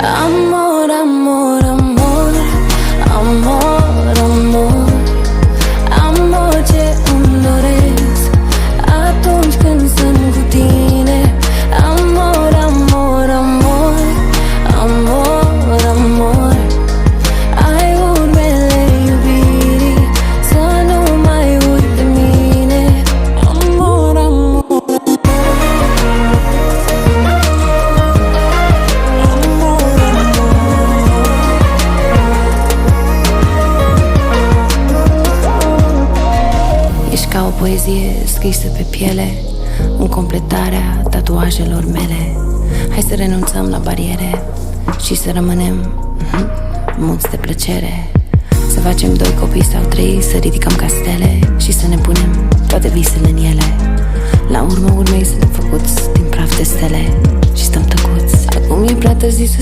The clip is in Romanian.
Amor, amor, amor, amor, amor, amor ce îmi doresc atunci când sunt cu tine. Amor, amor, amor, amor, amor, ai urmele iubirii, să nu mai uit de mine. Amor, amor, ești ca o poezie scrisă pe piele, în completarea tatuajelor mele. Hai să renunțăm la bariere și să rămânem muți de plăcere. Să facem 2 copii sau 3, să ridicăm castele și să ne punem toate visele în ele. La urmă urmei suntem făcuți din praf de stele și stăm tăcuți. Acum e prea târziu să